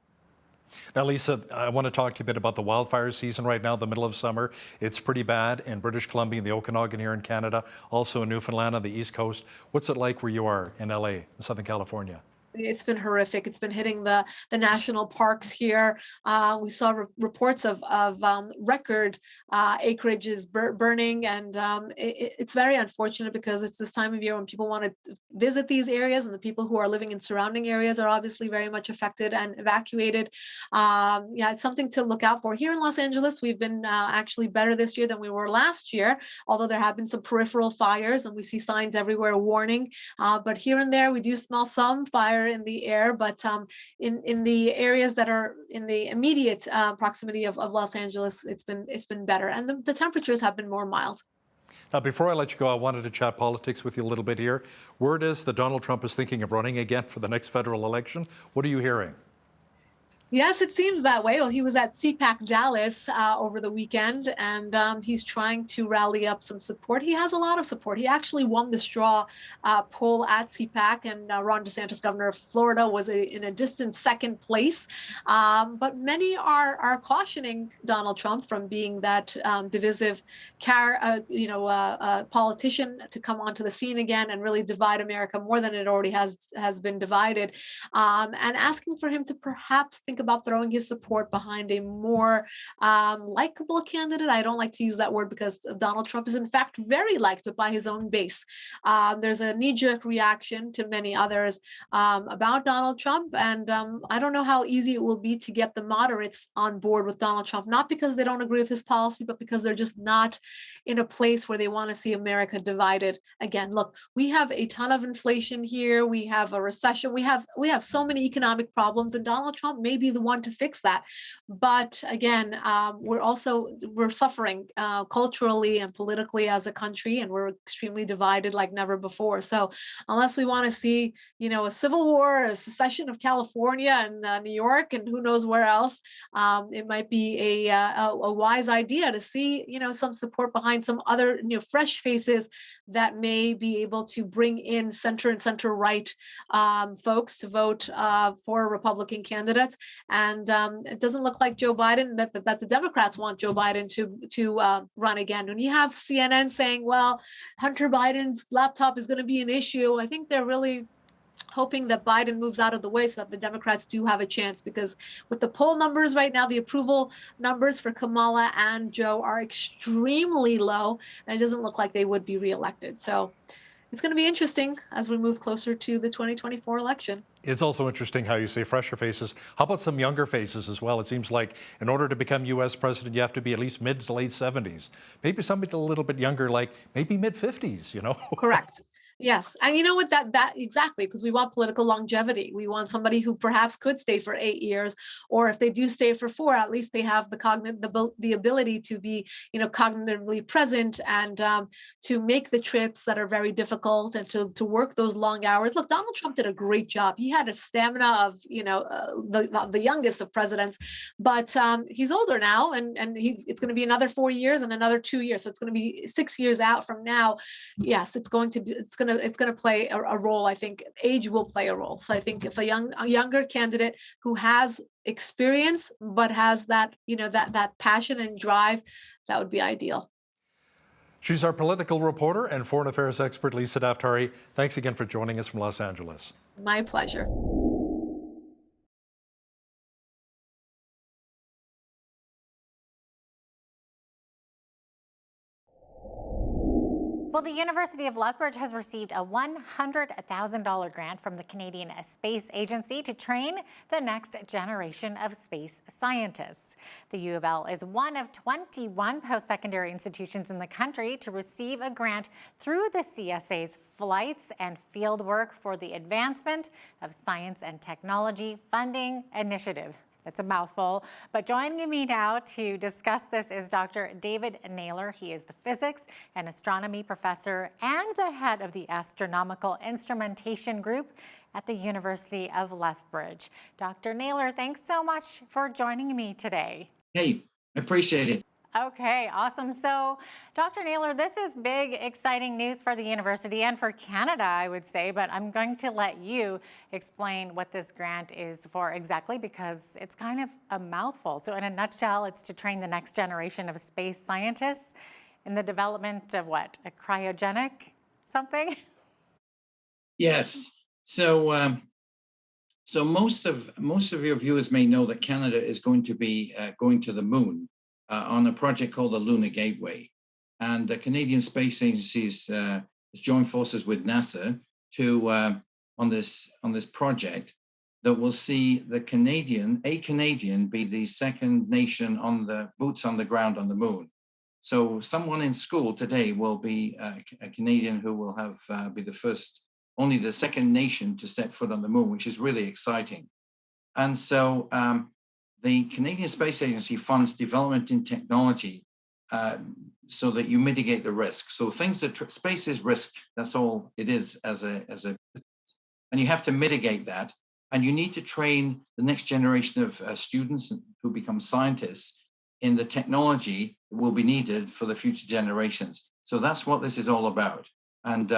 Now, Lisa, I want to talk to you a bit about the wildfire season right now, the middle of summer. It's pretty bad in British Columbia and the Okanagan here in Canada, also in Newfoundland on the East Coast. What's it like where you are in LA, in Southern California? It's been horrific. It's been hitting the national parks here. We saw reports of record acreages burning, and it's very unfortunate because it's this time of year when people want to visit these areas, and the people who are living in surrounding areas are obviously very much affected and evacuated. Yeah, it's something to look out for. Here in Los Angeles, we've been actually better this year than we were last year, although there have been some peripheral fires, and we see signs everywhere warning. But here and there, we do smell some fire in the air, but in the areas that are in the immediate proximity of Los Angeles, it's been better, and the temperatures have been more mild. Now, before I let you go, I wanted to chat politics with you a little bit here. Word is that Donald Trump is thinking of running again for the next federal election. What are you hearing? Yes, it seems that way. Well, he was at CPAC Dallas over the weekend, and he's trying to rally up some support. He has a lot of support. He actually won the straw poll at CPAC, and Ron DeSantis, governor of Florida, was in a distant second place. But many are cautioning Donald Trump from being that divisive politician to come onto the scene again and really divide America more than it already has been divided, and asking for him to perhaps think about throwing his support behind a more likable candidate. I don't like to use that word because Donald Trump is in fact very liked by his own base. There's a knee-jerk reaction to many others about Donald Trump, and I don't know how easy it will be to get the moderates on board with Donald Trump, not because they don't agree with his policy, but because they're just not in a place where they want to see America divided again. Look, we have a ton of inflation here. We have a recession. We have so many economic problems, and Donald Trump may be the one to fix that. But again, we're suffering culturally and politically as a country, and we're extremely divided like never before. So unless we want to see, a civil war, a secession of California and New York, and who knows where else, it might be a wise idea to see, some support behind some other, fresh faces that may be able to bring in center and center right folks to vote for Republican candidates. And it doesn't look like Joe Biden, that the Democrats want Joe Biden to run again. When you have CNN saying, well, Hunter Biden's laptop is going to be an issue, I think they're really hoping that Biden moves out of the way so that the Democrats do have a chance, because with the poll numbers right now, the approval numbers for Kamala and Joe are extremely low, and it doesn't look like they would be reelected. So it's going to be interesting as we move closer to the 2024 election. It's also interesting how you say fresher faces. How about some younger faces as well? It seems like in order to become U.S. president, you have to be at least mid to late 70s. Maybe somebody a little bit younger, like maybe mid 50s, Correct. Yes. And you know what, that exactly, because we want political longevity. We want somebody who perhaps could stay for 8 years, or if they do stay for 4, at least they have the ability to be, cognitively present and to make the trips that are very difficult and to work those long hours. Look, Donald Trump did a great job. He had a stamina of, the youngest of presidents, but he's older now, and it's going to be another 4 years and another 2 years. So it's going to be 6 years out from now. Yes, it's going to play a role. I think age will play a role. So I think if a younger candidate who has experience but has that that passion and drive, that would be ideal. She's our political reporter and foreign affairs expert, Lisa Daftari. Thanks again for joining us from Los Angeles. My pleasure. Well, the University of Lethbridge has received a $100,000 grant from the Canadian Space Agency to train the next generation of space scientists. The U of L is one of 21 post-secondary institutions in the country to receive a grant through the CSA's Flights and Fieldwork for the Advancement of Science and Technology Funding Initiative. It's a mouthful, but joining me now to discuss this is Dr. David Naylor. He is the physics and astronomy professor and the head of the Astronomical Instrumentation Group at the University of Lethbridge. Dr. Naylor, thanks so much for joining me today. Hey, I appreciate it. Okay, awesome. So, Dr. Naylor, this is big, exciting news for the university and for Canada, I would say, but I'm going to let you explain what this grant is for exactly, because it's kind of a mouthful. So in a nutshell, it's to train the next generation of space scientists in the development of what? A cryogenic something? Yes. So most of your viewers may know that Canada is going to be going to the moon on a project called the Lunar Gateway. And the Canadian Space Agency has joined forces with NASA to on this project that will see a Canadian be the second nation on the boots on the ground on the moon. So someone in school today will be a Canadian who will have be only the second nation to step foot on the moon, which is really exciting. And so the Canadian Space Agency funds development in technology so that you mitigate the risk. So things that space is risk, that's all it is and you have to mitigate that. And you need to train the next generation of students who become scientists in the technology that will be needed for the future generations. So that's what this is all about. And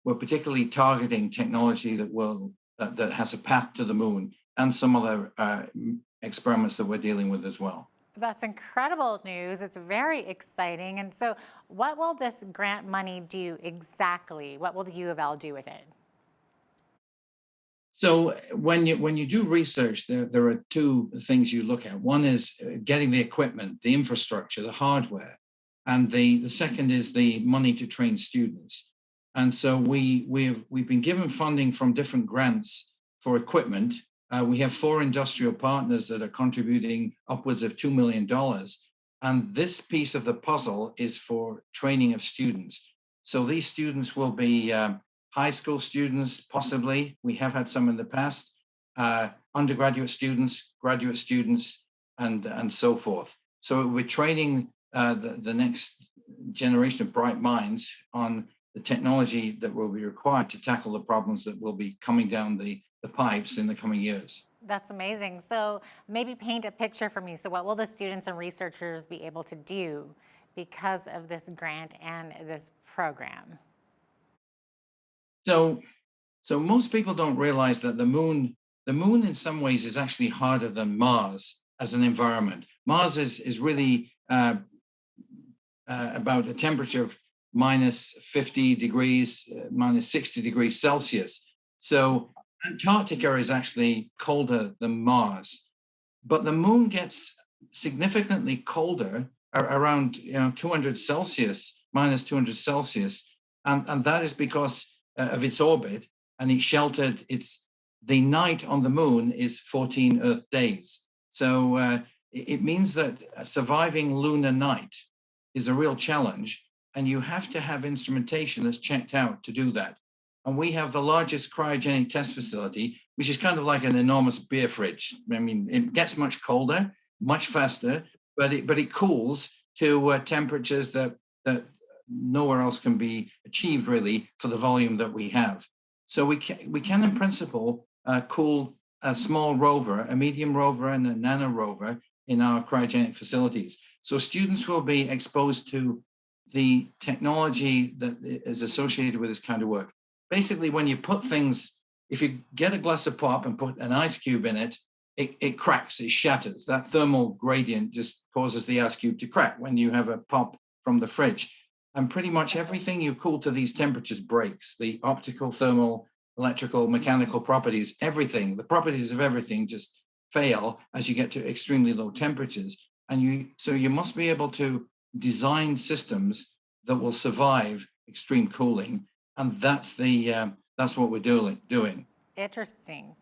we're particularly targeting technology that has a path to the moon and some other experiments that we're dealing with as well. That's incredible news. It's very exciting. And so what will this grant money do exactly? What will the U of L do with it? So when you do research, there are two things you look at. One is getting the equipment, the infrastructure, the hardware, and the second is the money to train students. And so we've been given funding from different grants for equipment. We have 4 industrial partners that are contributing upwards of $2 million. And this piece of the puzzle is for training of students. So these students will be high school students, possibly. We have had some in the past, undergraduate students, graduate students, and so forth. So we're training the next generation of bright minds on the technology that will be required to tackle the problems that will be coming down the pipes in the coming years. That's amazing. So maybe paint a picture for me. So what will the students and researchers be able to do because of this grant and this program? So most people don't realize that the moon in some ways is actually harder than Mars as an environment. Mars is really about a temperature of minus 50 degrees, minus 60 degrees Celsius. So Antarctica is actually colder than Mars, but the moon gets significantly colder around 200 Celsius, minus 200 Celsius, and that is because of its orbit, and it's sheltered. The night on the moon is 14 Earth days. So it means that surviving lunar night is a real challenge, and you have to have instrumentation that's checked out to do that. And we have the largest cryogenic test facility, which is kind of like an enormous beer fridge. I mean, it gets much colder, much faster, but it cools to temperatures that nowhere else can be achieved really for the volume that we have. So we can in principle cool a small rover, a medium rover and a nano rover in our cryogenic facilities. So students will be exposed to the technology that is associated with this kind of work. Basically, when you put things, if you get a glass of pop and put an ice cube in it, it cracks, it shatters. That thermal gradient just causes the ice cube to crack when you have a pop from the fridge. And pretty much everything you cool to these temperatures breaks. The optical, thermal, electrical, mechanical properties, everything, the properties of everything just fail as you get to extremely low temperatures. And so you must be able to design systems that will survive extreme cooling. And that's what we're doing. Interesting.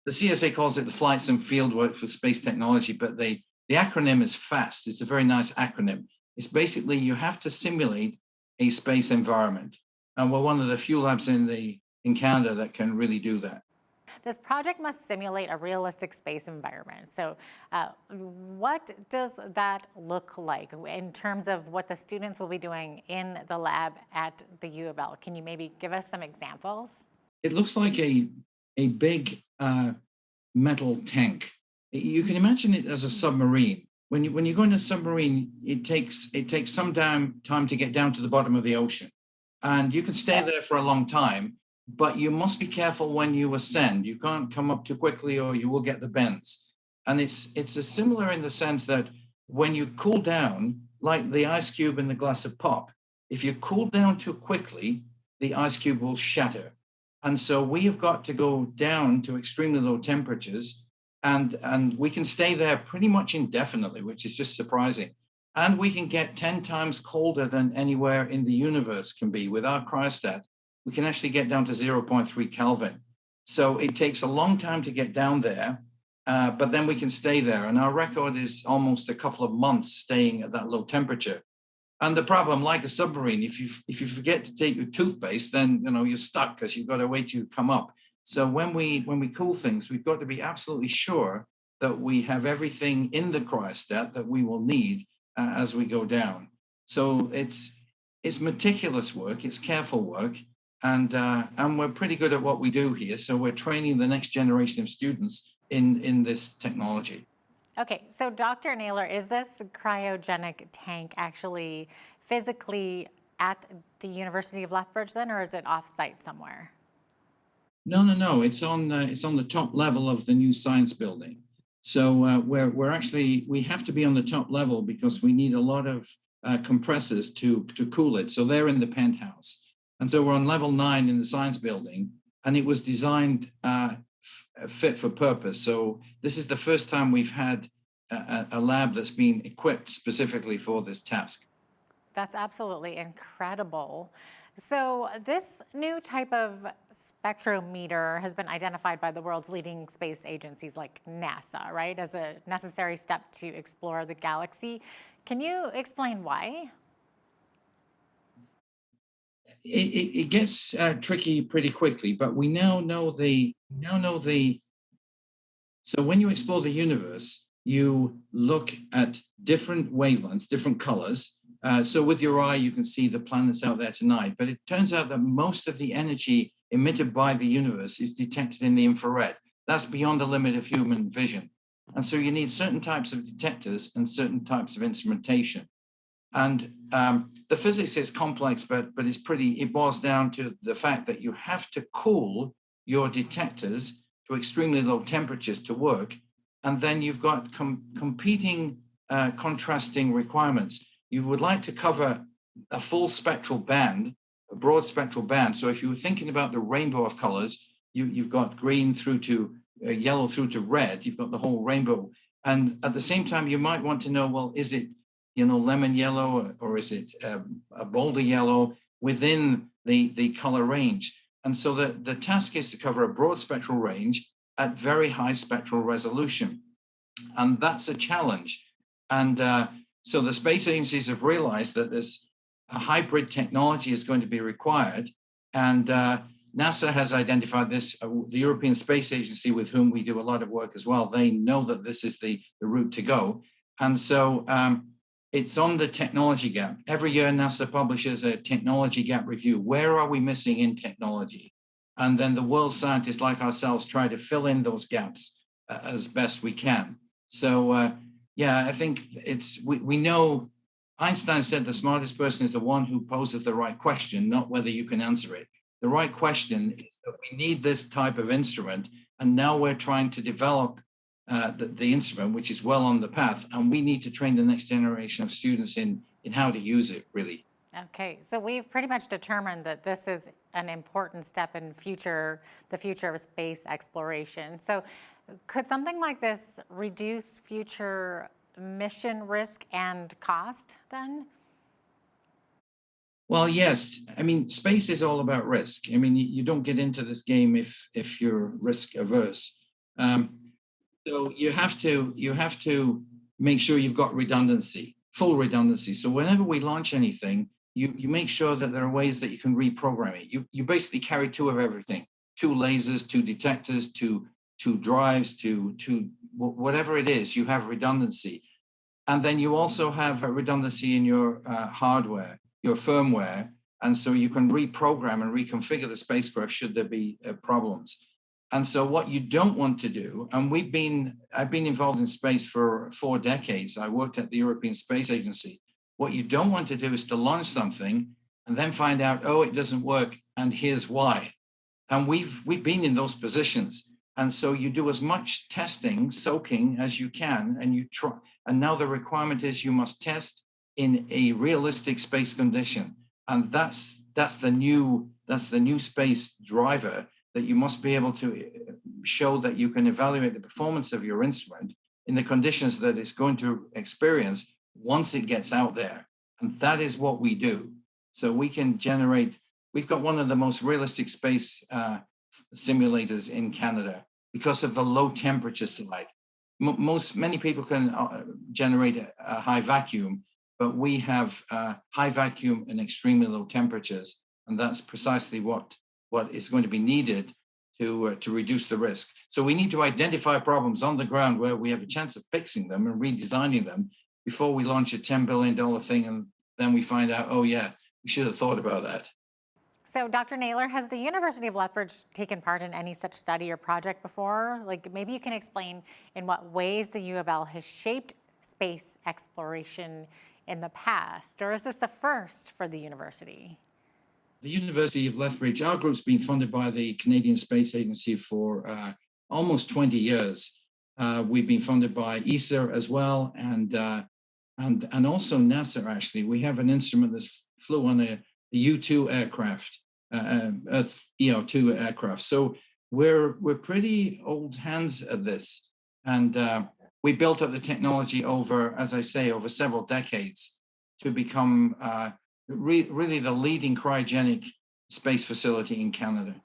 The CSA calls it the Flights and Fieldwork for Space Technology, but the acronym is FAST. It's a very nice acronym. It's basically you have to simulate a space environment. And we're one of the few labs in Canada that can really do that. This project must simulate a realistic space environment. So what does that look like in terms of what the students will be doing in the lab at the U of L? Can you maybe give us some examples? It looks like a big metal tank. You can imagine it as a submarine. When you go in a submarine, it takes some time to get down to the bottom of the ocean. And you can stay there for a long time, but you must be careful when you ascend. You can't come up too quickly or you will get the bends. And it's similar in the sense that when you cool down, like the ice cube in the glass of pop, if you cool down too quickly, the ice cube will shatter. And so we have got to go down to extremely low temperatures, and we can stay there pretty much indefinitely, which is just surprising. And we can get 10 times colder than anywhere in the universe can be. With our cryostat, we can actually get down to 0.3 Kelvin. So it takes a long time to get down there, but then we can stay there. And our record is almost a couple of months staying at that low temperature. And the problem, like a submarine, if you forget to take your toothpaste, then you're stuck because you've got to wait till you come up. So when we cool things, we've got to be absolutely sure that we have everything in the cryostat that we will need as we go down. So it's meticulous work, it's careful work, and we're pretty good at what we do here. So we're training the next generation of students in this technology. Okay, so Dr. Naylor, is this cryogenic tank actually physically at the University of Lethbridge then, or is it off-site somewhere? No. It's on the top level of the new science building. So we have to be on the top level because we need a lot of compressors to cool it. So they're in the penthouse. And so we're on level 9 in the science building, and it was designed fit for purpose. So this is the first time we've had a lab that's been equipped specifically for this task. That's absolutely incredible. So this new type of spectrometer has been identified by the world's leading space agencies like NASA, right, as a necessary step to explore the galaxy. Can you explain why? It gets tricky pretty quickly, but we now know so when you explore the universe, you look at different wavelengths, different colors. So with your eye, you can see the planets out there tonight, but it turns out that most of the energy emitted by the universe is detected in the infrared. That's beyond the limit of human vision. And so you need certain types of detectors and certain types of instrumentation. And the physics is complex, but it boils down to the fact that you have to cool your detectors to extremely low temperatures to work. And then you've got competing contrasting requirements. You would like to cover a full spectral band, a broad spectral band. So if you were thinking about the rainbow of colors, you've got green through to yellow through to red, you've got the whole rainbow. And at the same time, you might want to know, well, is it lemon yellow, or is it a bolder yellow within the color range? And so the task is to cover a broad spectral range at very high spectral resolution. And that's a challenge. And so the space agencies have realized that this hybrid technology is going to be required. And NASA has identified this, the European Space Agency, with whom we do a lot of work as well. They know that this is the route to go. And so it's on the technology gap. Every year, NASA publishes a technology gap review. Where are we missing in technology? And then the world scientists like ourselves try to fill in those gaps as best we can. So, yeah, I think we know Einstein said the smartest person is the one who poses the right question, not whether you can answer it. The right question is that we need this type of instrument, and now we're trying to develop the instrument, which is well on the path, and we need to train the next generation of students in how to use it, really. Okay, so we've pretty much determined that this is an important step in the future of space exploration. So could something like this reduce future mission risk and cost then? Well, yes. I mean, space is all about risk. I mean, you don't get into this game if you're risk averse. So you have to make sure you've got redundancy, full redundancy. So whenever we launch anything, you make sure that there are ways that you can reprogram it. You basically carry two of everything: 2 lasers, 2 detectors, two drives, two whatever it is. You have redundancy, and then you also have a redundancy in your hardware, your firmware, and so you can reprogram and reconfigure the spacecraft should there be problems. And so what you don't want to do, and I've been involved in space for 4 decades. I worked at the European Space Agency. What you don't want to do is to launch something and then find out, oh, it doesn't work, and here's why. And we've been in those positions. And so you do as much testing, soaking as you can, and you try. And now the requirement is you must test in a realistic space condition. And that's the new space driver, that you must be able to show that you can evaluate the performance of your instrument in the conditions that it's going to experience once it gets out there. And that is what we do. So we've got one of the most realistic space simulators in Canada because of the low temperature side. Many people can generate a high vacuum, but we have high vacuum and extremely low temperatures. And that's precisely what is going to be needed to reduce the risk. So we need to identify problems on the ground where we have a chance of fixing them and redesigning them before we launch a $10 billion thing, and then we find out, oh yeah, we should have thought about that. So Dr. Naylor, has the University of Lethbridge taken part in any such study or project before? Like, maybe you can explain in what ways the U of L has shaped space exploration in the past, or is this a first for the university? The University of Lethbridge, our group's been funded by the Canadian Space Agency for almost 20 years. We've been funded by ESA as well, and also NASA, actually. We have an instrument that flew on a U-2 aircraft, Earth ER2 aircraft. So we're pretty old hands at this. And we built up the technology over, as I say, over several decades to become really the leading cryogenic space facility in Canada.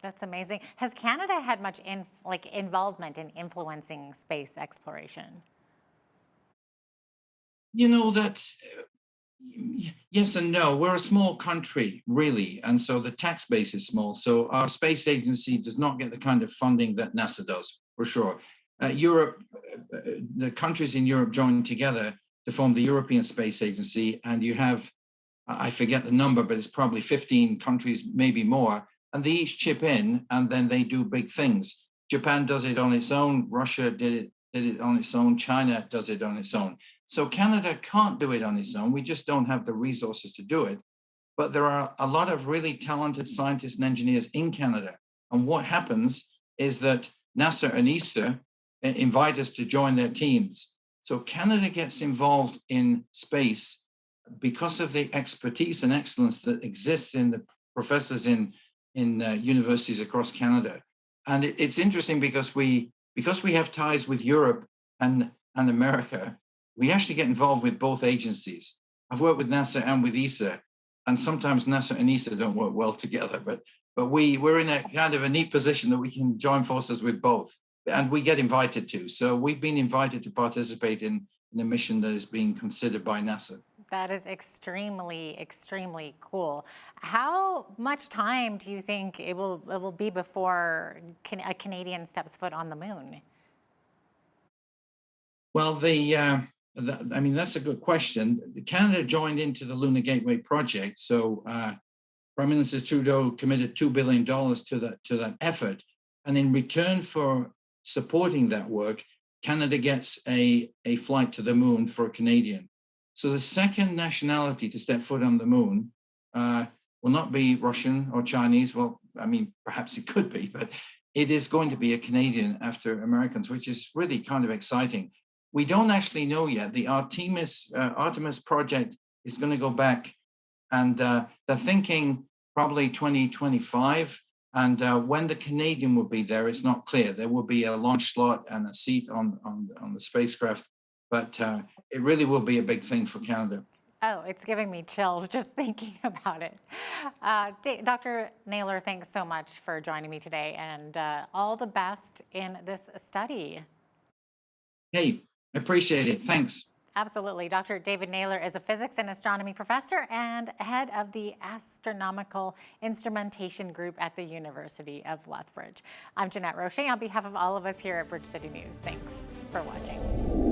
That's amazing. Has Canada had much involvement in influencing space exploration? You know, that's yes and no. We're a small country, really, and so the tax base is small. So our space agency does not get the kind of funding that NASA does, for sure. Europe, the countries in Europe joined together to form the European Space Agency, and you have, I forget the number, but it's probably 15 countries, maybe more, and they each chip in, and then they do big things. Japan does it on its own. Russia did it on its own. China does it on its own. So Canada can't do it on its own. We just don't have the resources to do it. But there are a lot of really talented scientists and engineers in Canada. And what happens is that NASA and ESA invite us to join their teams. So Canada gets involved in space because of the expertise and excellence that exists in the professors in universities across Canada. And it's interesting because we have ties with Europe and America, we actually get involved with both agencies. I've worked with NASA and with ESA, and sometimes NASA and ESA don't work well together, but we're in a kind of a neat position that we can join forces with both, and we get invited to. So we've been invited to participate in a mission that is being considered by NASA. That is extremely, extremely cool. How much time do you think it will be before a Canadian steps foot on the moon? Well, I mean, that's a good question. Canada joined into the Lunar Gateway project, so Prime Minister Trudeau committed $2 billion to that effort, and in return for supporting that work, Canada gets a flight to the moon for a Canadian. So the second nationality to step foot on the moon will not be Russian or Chinese. Well, I mean, perhaps it could be, but it is going to be a Canadian after Americans, which is really kind of exciting. We don't actually know yet. The Artemis project is going to go back, and they're thinking probably 2025. And when the Canadian will be there, it's not clear. There will be a launch slot and a seat on the spacecraft, but it really will be a big thing for Canada. Oh, it's giving me chills just thinking about it. Dr. Naylor, thanks so much for joining me today, and all the best in this study. Hey, I appreciate it. Thanks. Absolutely. Dr. David Naylor is a physics and astronomy professor and head of the Astronomical Instrumentation Group at the University of Lethbridge. I'm Jeanette Roche on behalf of all of us here at Bridge City News. Thanks for watching.